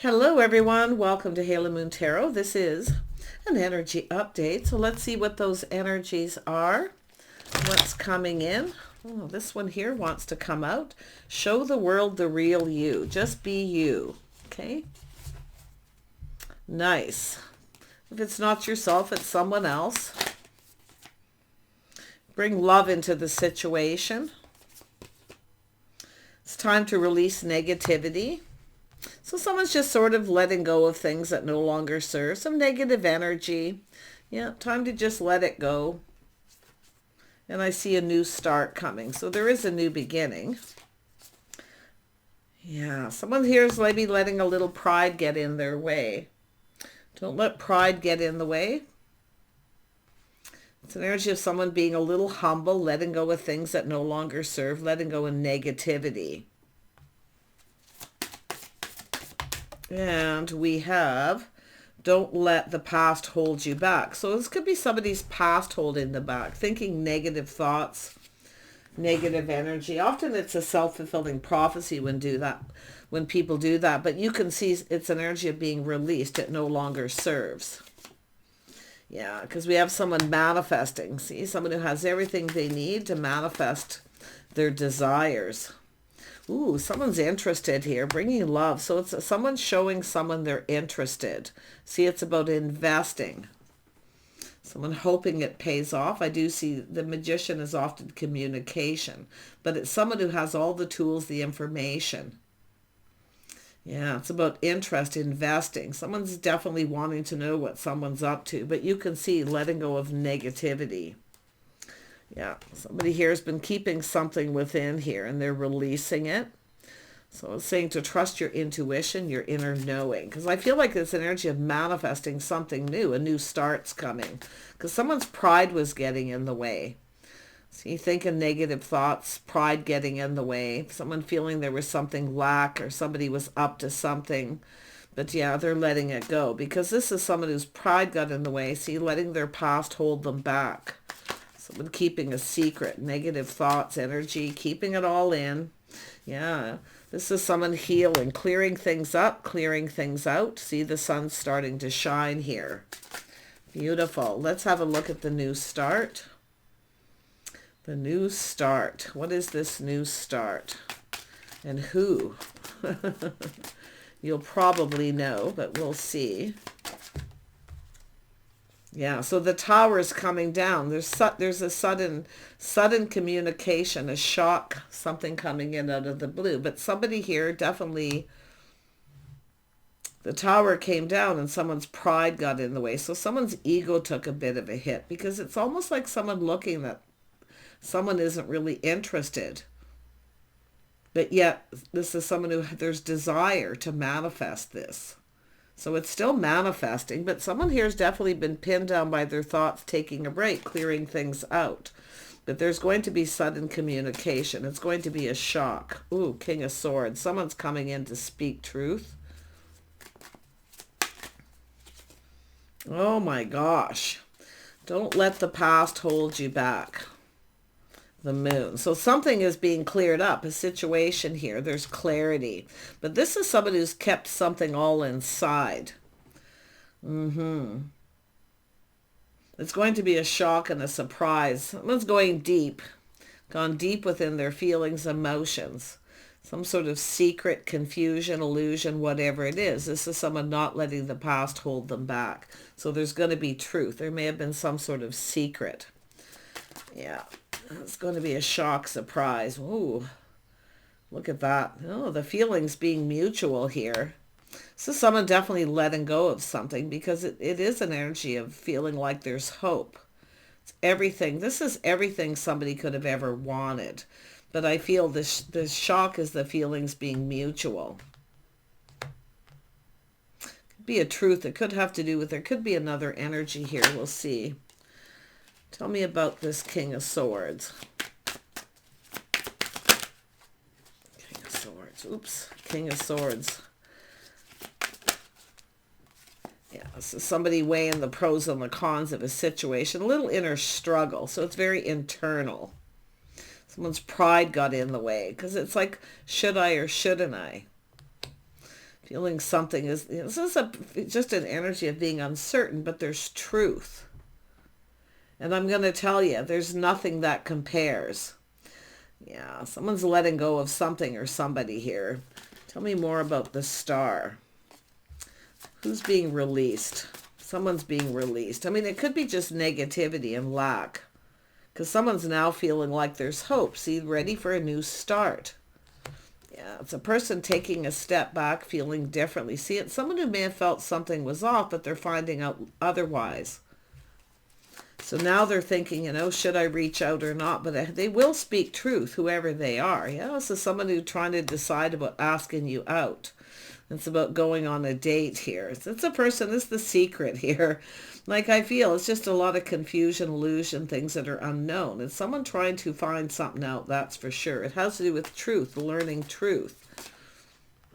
Hello everyone, welcome to Halo Moon Tarot. This is an energy update. So let's see what those energies are. What's coming in. Oh, this one here wants to come out. Show the world the real you. Just be you. Okay. Nice. If it's not yourself, it's someone else. Bring love into the situation. It's time to release negativity. So someone's just sort of letting go of things that no longer serve. Some negative energy. Yeah, time to just let it go. And I see a new start coming. So there is a new beginning. Yeah, someone here is maybe letting a little pride get in their way. Don't let pride get in the way. It's an energy of someone being a little humble, letting go of things that no longer serve, letting go of negativity. And we have, don't let the past hold you back. So this could be somebody's past holding them back, thinking negative thoughts, negative energy. Often it's a self-fulfilling prophecy when people do that. But you can see it's an energy of being released. It no longer serves. Yeah, because we have someone manifesting. See, someone who has everything they need to manifest their desires. Ooh, someone's interested here, bringing love. So it's someone showing someone they're interested. See, it's about investing. Someone hoping it pays off. I do see the magician is often communication, but it's someone who has all the tools, the information. Yeah, it's about interest, investing. Someone's definitely wanting to know what someone's up to, but you can see letting go of negativity. Yeah, somebody here has been keeping something within here and they're releasing it. So it's saying to trust your intuition, your inner knowing. Because I feel like it's an energy of manifesting something new. A new start's coming. Because someone's pride was getting in the way. So you thinking negative thoughts, pride getting in the way. Someone feeling there was something lack or somebody was up to something. But yeah, they're letting it go. Because this is someone whose pride got in the way. See, letting their past hold them back. Someone keeping a secret, negative thoughts, energy, keeping it all in. Yeah, this is someone healing, clearing things up, clearing things out. See, the sun's starting to shine here. Beautiful. Let's have a look at the new start. The new start. What is this new start? And who? You'll probably know, but we'll see. Yeah, so the tower is coming down. There's a sudden communication, a shock, something coming in out of the blue. But somebody here definitely, the tower came down and someone's pride got in the way. So someone's ego took a bit of a hit because it's almost like someone looking that someone isn't really interested. But yet this is someone who there's desire to manifest this. So it's still manifesting, but someone here has definitely been pinned down by their thoughts, taking a break, clearing things out. But there's going to be sudden communication. It's going to be a shock. Ooh, King of Swords. Someone's coming in to speak truth. Oh my gosh. Don't let the past hold you back. The moon. So something is being cleared up, a situation here. There's clarity. But this is somebody who's kept something all inside. It's going to be a shock and a surprise. Someone's going deep. Gone deep within their feelings, emotions. Some sort of secret, confusion, illusion, whatever it is. This is someone not letting the past hold them back. So there's going to be truth. There may have been some sort of secret. Yeah. It's going to be a shock, surprise. Ooh, look at that. Oh, the feelings being mutual here. So someone definitely letting go of something because it is an energy of feeling like there's hope. It's everything. This is everything somebody could have ever wanted. But I feel this shock is the feelings being mutual. Could be a truth. It could have to do with, there could be another energy here. We'll see. Tell me about this King of Swords. King of Swords. Oops. King of Swords. Yeah, this is somebody weighing the pros and the cons of a situation. A little inner struggle. So it's very internal. Someone's pride got in the way. Because it's like, should I or shouldn't I? Feeling something is, this is just an energy of being uncertain, but there's truth. And I'm going to tell you, there's nothing that compares. Yeah, someone's letting go of something or somebody here. Tell me more about the Star. Who's being released? Someone's being released. I mean, it could be just negativity and lack. Because someone's now feeling like there's hope. See, ready for a new start. Yeah, it's a person taking a step back, feeling differently. See, it's someone who may have felt something was off, but they're finding out otherwise. So now they're thinking, you know, should I reach out or not? But they will speak truth, whoever they are. Yeah, this is someone who's trying to decide about asking you out. It's about going on a date here. It's a person, it's the secret here. Like I feel, it's just a lot of confusion, illusion, things that are unknown. It's someone trying to find something out, that's for sure. It has to do with truth, learning truth.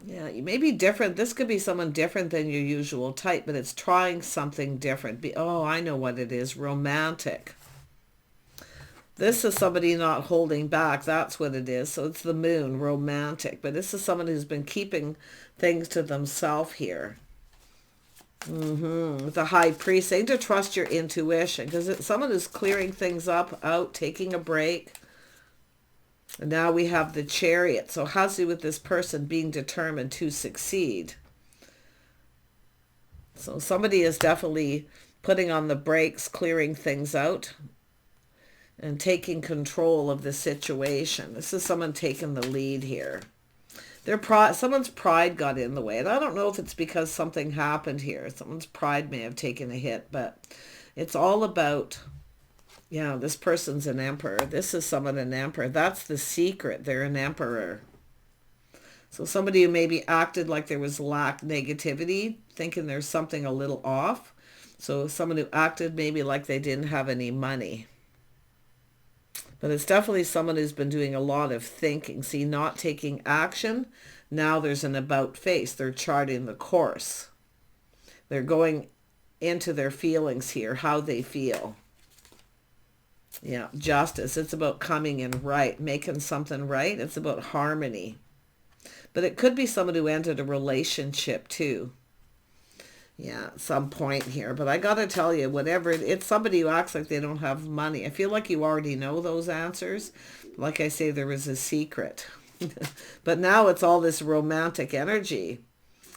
Yeah, you may be different. This could be someone different than your usual type, but it's trying something different. Oh, I know what it is. Romantic. This is somebody not holding back. That's what it is. So it's the moon, romantic. But this is someone who's been keeping things to themselves here. The high priest saying to trust your intuition, because it's someone who's clearing things up, out, taking a break. And now we have the Chariot. So how's it with this person being determined to succeed? So somebody is definitely putting on the brakes, clearing things out, and taking control of the situation. This is someone taking the lead here. Someone's pride got in the way. And I don't know if it's because something happened here. Someone's pride may have taken a hit, but it's all about, yeah, this person's an emperor. This is someone an emperor. That's the secret. They're an emperor. So somebody who maybe acted like there was lack, negativity, thinking there's something a little off. So someone who acted maybe like they didn't have any money. But it's definitely someone who's been doing a lot of thinking. See, not taking action. Now there's an about face. They're charting the course. They're going into their feelings here, how they feel. Yeah, justice. It's about coming in right, making something right. It's about harmony. But it could be someone who ended a relationship too. Yeah, at some point here. But I got to tell you, whatever, it's somebody who acts like they don't have money. I feel like you already know those answers. Like I say, there was a secret. But now it's all this romantic energy.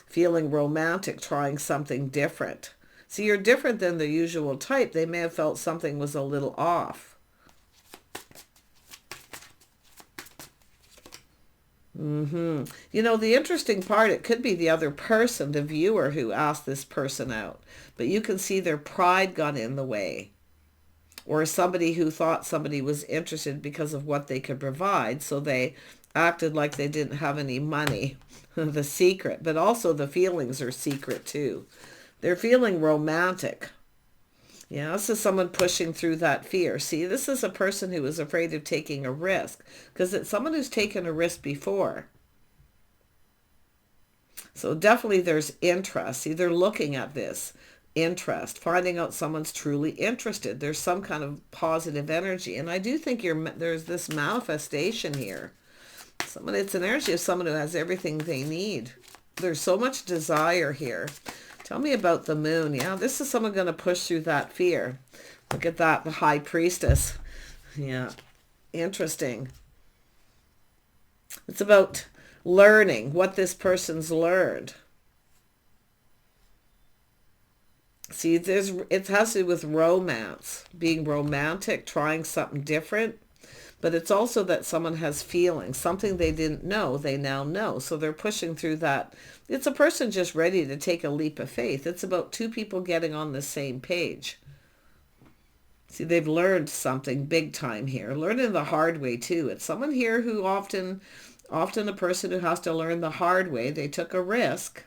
Feeling romantic, trying something different. See, you're different than the usual type. They may have felt something was a little off. You know, the interesting part, it could be the other person, the viewer, who asked this person out. But you can see their pride got in the way. Or somebody who thought somebody was interested because of what they could provide. So they acted like they didn't have any money. The secret. But also the feelings are secret too. They're feeling romantic. Yeah, this is someone pushing through that fear. See, this is a person who is afraid of taking a risk, because it's someone who's taken a risk before. So definitely there's interest. See, they're looking at this interest, finding out someone's truly interested. There's some kind of positive energy. And I do think there's this manifestation here. It's an energy of someone who has everything they need. There's so much desire here. Tell me about the moon. Yeah, this is someone going to push through that fear. Look at that, the high priestess. Yeah, interesting. It's about learning what this person's learned. See, it has to do with romance, being romantic, trying something different. But it's also that someone has feelings, something they didn't know, they now know. So they're pushing through that. It's a person just ready to take a leap of faith. It's about two people getting on the same page. See, they've learned something big time here. Learning the hard way too. It's someone here who often a person who has to learn the hard way. They took a risk.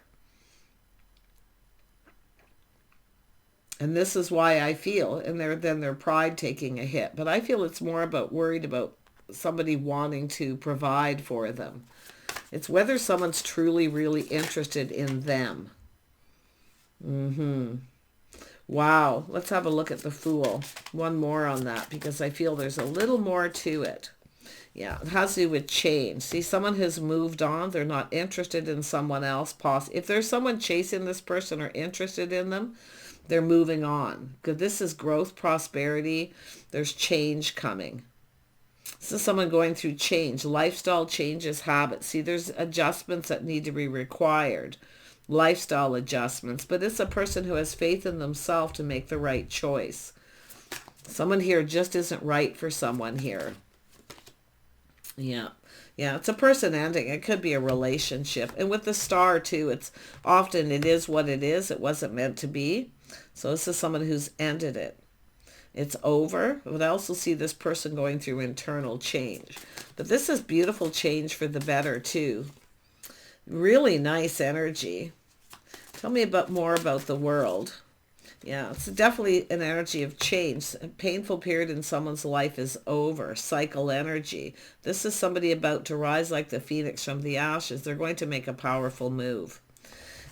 And this is why I feel, and then their pride taking a hit. But I feel it's more about worried about somebody wanting to provide for them. It's whether someone's truly, really interested in them. Wow. Let's have a look at the Fool. One more on that, because I feel there's a little more to it. Yeah, it has to do with change. See, someone has moved on. They're not interested in someone else. If there's someone chasing this person or interested in them, they're moving on. Because this is growth, prosperity. There's change coming. This is someone going through change. Lifestyle changes, habits. See, there's adjustments that need to be required. Lifestyle adjustments. But it's a person who has faith in themselves to make the right choice. Someone here just isn't right for someone here. Yeah. Yeah, it's a person ending. It could be a relationship. And with the star too, it's often it is what it is. It wasn't meant to be. So this is someone who's ended it. It's over. But I also see this person going through internal change. But this is beautiful change for the better too. Really nice energy. Tell me more about the world. Yeah, it's definitely an energy of change. A painful period in someone's life is over. Cycle energy. This is somebody about to rise like the phoenix from the ashes. They're going to make a powerful move.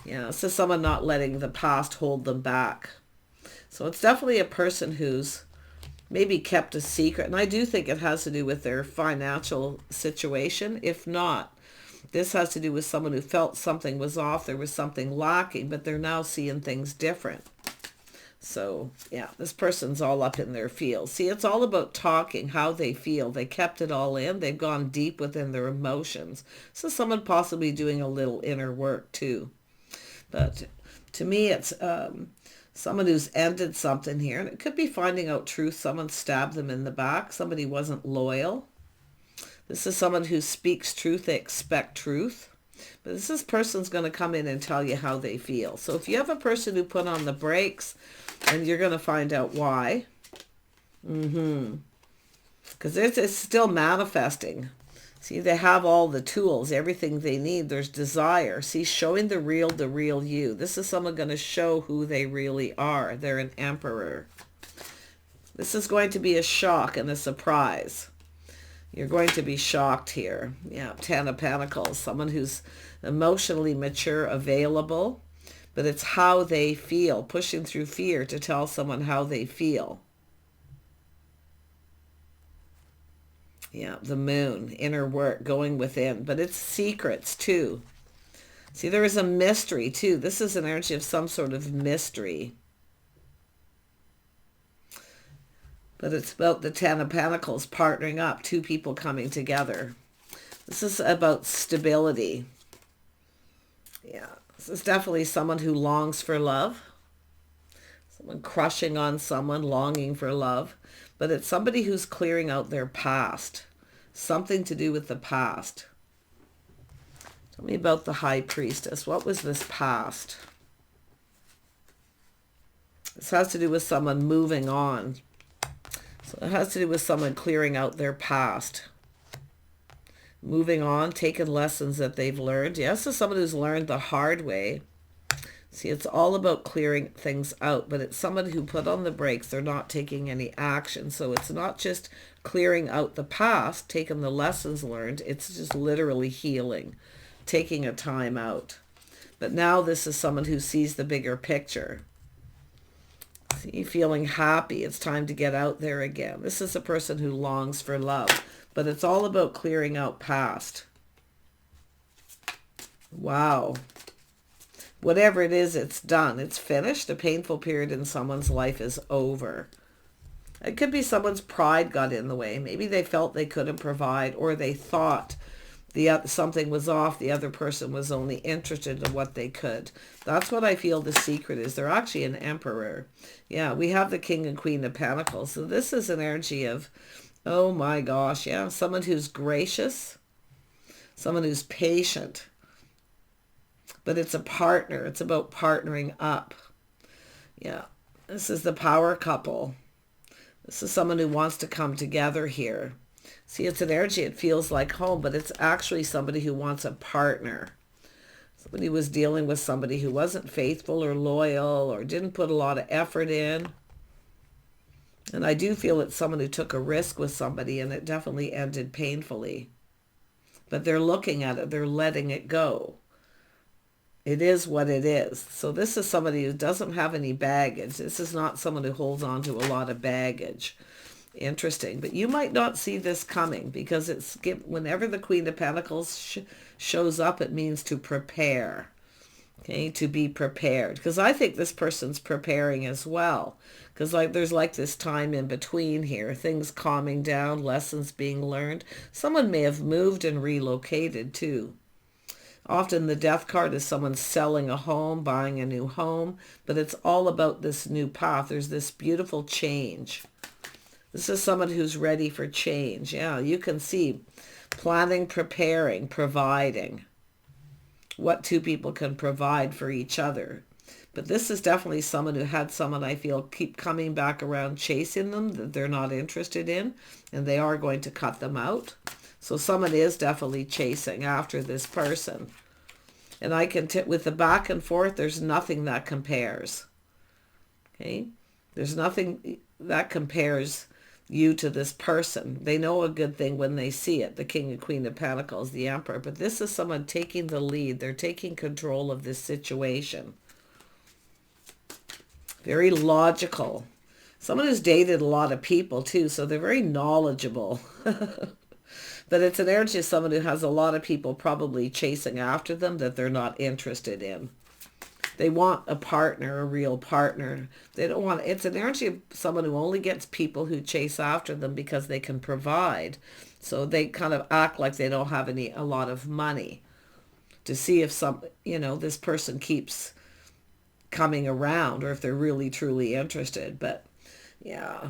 Yeah, this is someone not letting the past hold them back. So it's definitely a person who's maybe kept a secret. And I do think it has to do with their financial situation. If not, this has to do with someone who felt something was off. There was something lacking, but they're now seeing things different. So, yeah, this person's all up in their field. See, it's all about talking, how they feel. They kept it all in. They've gone deep within their emotions. So someone possibly doing a little inner work too. But to me, it's someone who's ended something here. And it could be finding out truth. Someone stabbed them in the back. Somebody wasn't loyal. This is someone who speaks truth. They expect truth. But this person's going to come in and tell you how they feel. So if you have a person who put on the brakes, and you're going to find out why. Because it's still manifesting. See, they have all the tools, everything they need. There's desire. See, showing the real you. This is someone going to show who they really are. They're an emperor. This is going to be a shock and a surprise. You're going to be shocked here. Yeah, Ten of Pentacles. Someone who's emotionally mature, available. But it's how they feel. Pushing through fear to tell someone how they feel. Yeah, the moon. Inner work. Going within. But it's secrets too. See, there is a mystery too. This is an energy of some sort of mystery. But it's about the Ten of Pentacles partnering up. Two people coming together. This is about stability. Yeah. This is definitely someone who longs for love. Someone crushing on someone, longing for love. But it's somebody who's clearing out their past. Something to do with the past. Tell me about the High Priestess. What was this past? This has to do with someone moving on. So it has to do with someone clearing out their past. Moving on, taking lessons that they've learned. Yes, this is someone who's learned the hard way. See, it's all about clearing things out, but it's someone who put on the brakes. They're not taking any action. So it's not just clearing out the past, taking the lessons learned. It's just literally healing, taking a time out. But now this is someone who sees the bigger picture. See, feeling happy. It's time to get out there again. This is a person who longs for love. But it's all about clearing out past. Wow. Whatever it is, it's done. It's finished. A painful period in someone's life is over. It could be someone's pride got in the way. Maybe they felt they couldn't provide, or they thought something was off. The other person was only interested in what they could. That's what I feel the secret is. They're actually an emperor. Yeah, we have the King and Queen of Pentacles. So this is an energy of, oh my gosh, yeah, someone who's gracious, someone who's patient. But it's a partner. It's about partnering up. Yeah, this is the power couple. This is someone who wants to come together here. See, it's an energy. It feels like home, but it's actually somebody who wants a partner. Somebody who was dealing with somebody who wasn't faithful or loyal or didn't put a lot of effort in. And I do feel it's someone who took a risk with somebody, and it definitely ended painfully. But they're looking at it. They're letting it go. It is what it is. So this is somebody who doesn't have any baggage. This is not someone who holds on to a lot of baggage. Interesting. But you might not see this coming because whenever the Queen of Pentacles shows up, it means to prepare. Okay, to be prepared. Because I think this person's preparing as well. Because there's this time in between here. Things calming down, lessons being learned. Someone may have moved and relocated too. Often the death card is someone selling a home, buying a new home. But it's all about this new path. There's this beautiful change. This is someone who's ready for change. Yeah, you can see planning, preparing, providing. What two people can provide for each other. But this is definitely someone who had someone, I feel, keep coming back around chasing them that they're not interested in, and they are going to cut them out. So someone is definitely chasing after this person. And I can with the back and forth, there's nothing that compares. Okay? There's nothing that compares you to this person. They know a good thing when they see it. The King and Queen of Pentacles, the Emperor. But this is someone taking the lead. They're taking control of this situation. Very logical. Someone who's dated a lot of people too, so they're very knowledgeable. But it's an energy of someone who has a lot of people probably chasing after them that they're not interested in. They want a partner, a real partner. They don't want, it's an energy of someone who only gets people who chase after them because they can provide. So they kind of act like they don't have a lot of money to see if this person keeps coming around or if they're really truly interested. But yeah,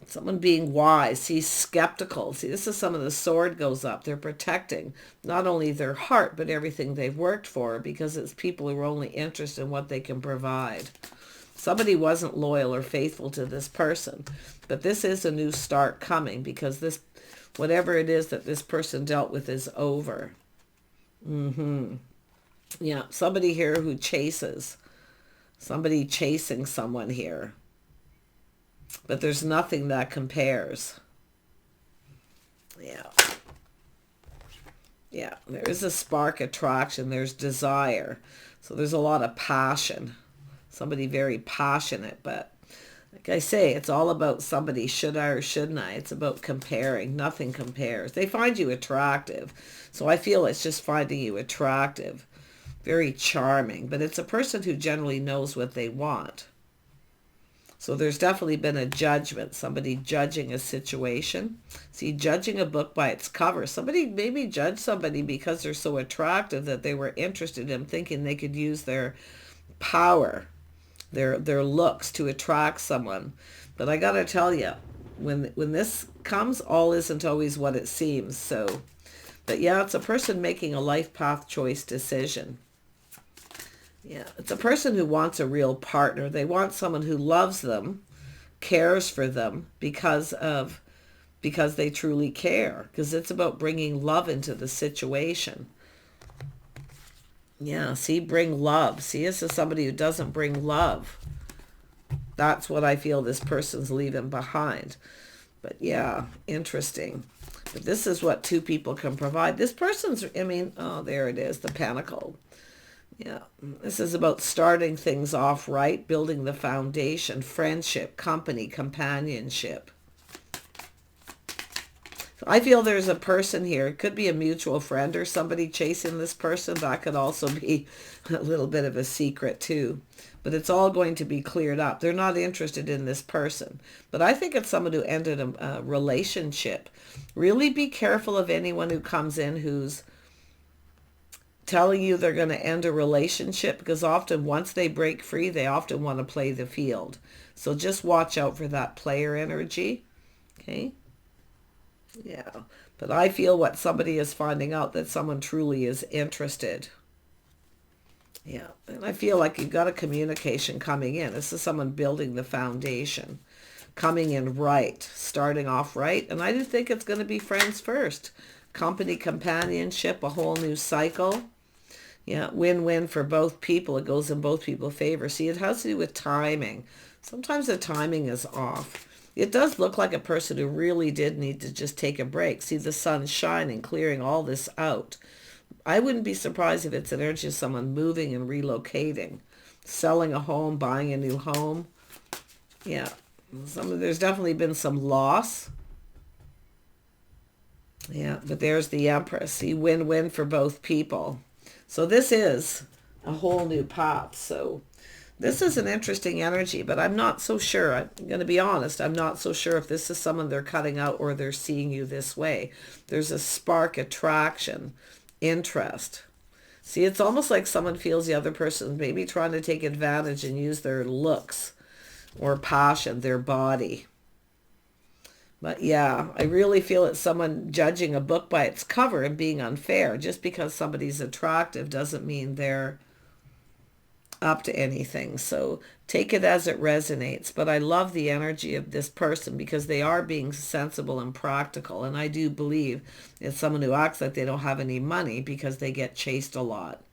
someone being wise. See, skeptical. See, this is someone, the sword goes up. They're protecting not only their heart, but everything they've worked for, because it's people who are only interested in what they can provide. Somebody wasn't loyal or faithful to this person, but this is a new start coming because this, whatever it is that this person dealt with is over. Yeah, somebody here who chases. Somebody chasing someone here. But there's nothing that compares. Yeah. Yeah, there is a spark attraction. There's desire. So there's a lot of passion. Somebody very passionate. But like I say, it's all about somebody, should I or shouldn't I? It's about comparing. Nothing compares. They find you attractive. So I feel it's just finding you attractive. Very charming. But it's a person who generally knows what they want. So there's definitely been a judgment, somebody judging a situation. See, judging a book by its cover. Somebody maybe judged somebody because they're so attractive that they were interested in, thinking they could use their power, their looks to attract someone. But I got to tell you, when this comes, all isn't always what it seems. So, but yeah, it's a person making a life path choice decision. Yeah, it's a person who wants a real partner. They want someone who loves them, cares for them because they truly care. Because it's about bringing love into the situation. Yeah, see, bring love. See, this is somebody who doesn't bring love. That's what I feel this person's leaving behind. But yeah, interesting. But this is what two people can provide. This person's, oh, there it is, the Pentacle. Yeah, this is about starting things off right, building the foundation, friendship, company, companionship. So I feel there's a person here. It could be a mutual friend or somebody chasing this person. That could also be a little bit of a secret too. But it's all going to be cleared up. They're not interested in this person. But I think it's someone who ended a relationship. Really be careful of anyone who comes in who's telling you they're going to end a relationship, because often once they break free, they often want to play the field. So just watch out for that player energy. Okay. Yeah. But I feel what somebody is finding out, that someone truly is interested. Yeah. And I feel like you've got a communication coming in. This is someone building the foundation, coming in right, starting off right. And I do think it's going to be friends first. Company, companionship, a whole new cycle. Yeah, win-win for both people. It goes in both people's favor. See, it has to do with timing. Sometimes the timing is off. It does look like a person who really did need to just take a break. See, the sun's shining, clearing all this out. I wouldn't be surprised if it's an energy of someone moving and relocating, selling a home, buying a new home. Yeah, There's definitely been some loss. Yeah, but there's the Empress. See, win-win for both people. So this is a whole new path. So this is an interesting energy, but I'm not so sure. I'm going to be honest. I'm not so sure if this is someone they're cutting out or they're seeing you this way. There's a spark, attraction, interest. See, it's almost like someone feels the other person maybe trying to take advantage and use their looks or passion, their body. But yeah, I really feel it's someone judging a book by its cover and being unfair. Just because somebody's attractive doesn't mean they're up to anything. So take it as it resonates. But I love the energy of this person because they are being sensible and practical. And I do believe it's someone who acts like they don't have any money because they get chased a lot.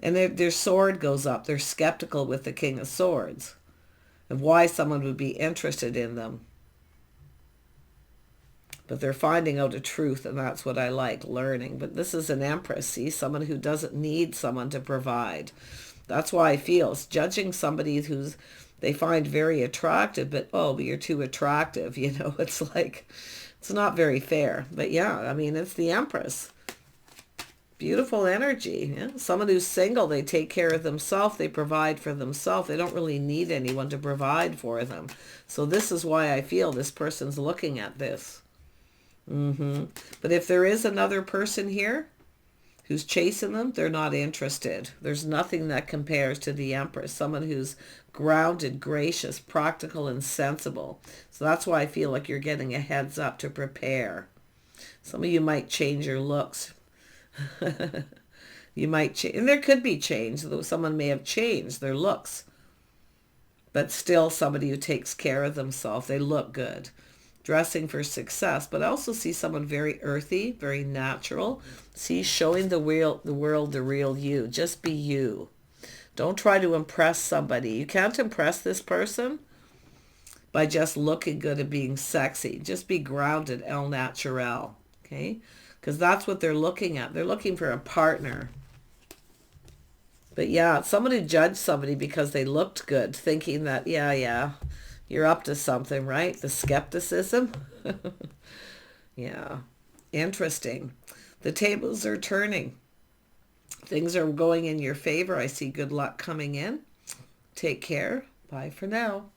And their sword goes up. They're skeptical with the King of Swords of why someone would be interested in them. But they're finding out a truth, and that's what I like, learning. But this is an Empress, see, someone who doesn't need someone to provide. That's why I feel it's judging somebody who's they find very attractive, but you're too attractive. It's like, it's not very fair. But yeah, I mean, it's the Empress. Beautiful energy. Yeah? Someone who's single, they take care of themselves. They provide for themselves. They don't really need anyone to provide for them. So this is why I feel this person's looking at this. But if there is another person here who's chasing them, they're not interested. There's nothing that compares to the Empress. Someone who's grounded, gracious, practical, and sensible. So that's why I feel like you're getting a heads up to prepare. Some of you might change your looks. You might change, and there could be change, though someone may have changed their looks. But still somebody who takes care of themselves. They look good. Dressing for success, but I also see someone very earthy, very natural. See, showing the world the real you. Just be you. Don't try to impress somebody. You can't impress this person by just looking good and being sexy. Just be grounded, el natural, okay? Because that's what they're looking at. They're looking for a partner. But yeah, someone who judged somebody because they looked good, thinking that, yeah, you're up to something, right? The skepticism. Yeah. Interesting. The tables are turning. Things are going in your favor. I see good luck coming in. Take care. Bye for now.